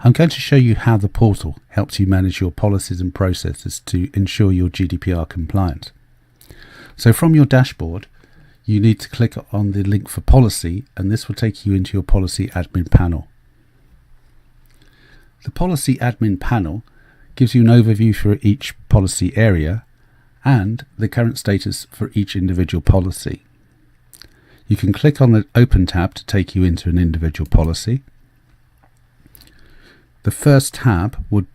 I'm going to show you how the portal helps you manage your policies and processes to ensure you're GDPR compliant. So from your dashboard, you need to click on the link for policy, and this will take you into your policy admin panel. The policy admin panel gives you an overview for each policy area and the current status for each individual policy. You can click on the Open tab to take you into an individual policy. The first tab would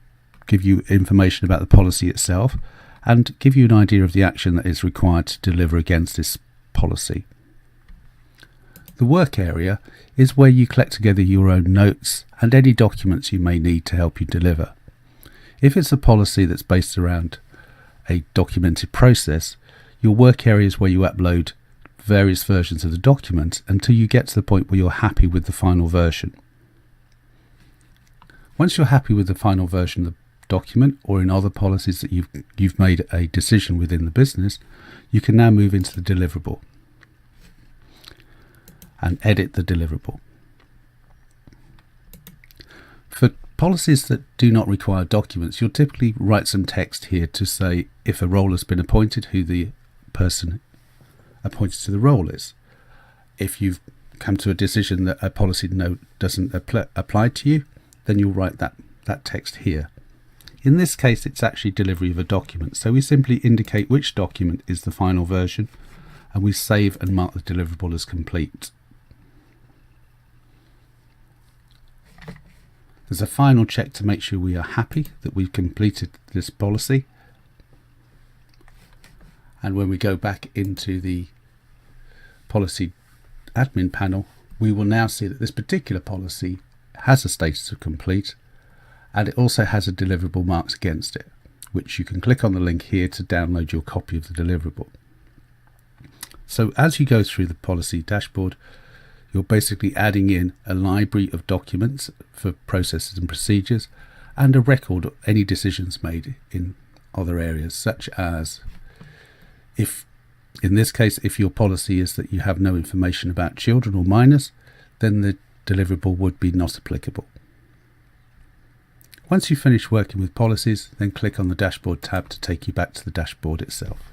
give you information about the policy itself and give you an idea of the action that is required to deliver against this policy. The work area is where you collect together your own notes and any documents you may need to help you deliver. If it's a policy that's based around a documented process, your work area is where you upload various versions of the document until you get to the point where you're happy with the final version. Once you're happy with the final version of the document, or in other policies that you've made a decision within the business, you can now move into the deliverable and edit the deliverable. For policies that do not require documents, you'll typically write some text here to say if a role has been appointed, who the person appointed to the role is. If you've come to a decision that a policy note doesn't apply to you, then you'll write that text here. In this case, it's actually delivery of a document, so we simply indicate which document is the final version and we save and mark the deliverable as complete. There's a final check to make sure we are happy that we've completed this policy, and when we go back into the policy admin panel, we will now see that this particular policy has a status of complete, and it also has a deliverable marked against it, which you can click on the link here to download your copy of the deliverable. So as you go through the policy dashboard, you're basically adding in a library of documents for processes and procedures and a record of any decisions made in other areas, such as in this case, if your policy is that you have no information about children or minors, then the deliverable would be not applicable. Once you finish working with policies, then click on the dashboard tab to take you back to the dashboard itself.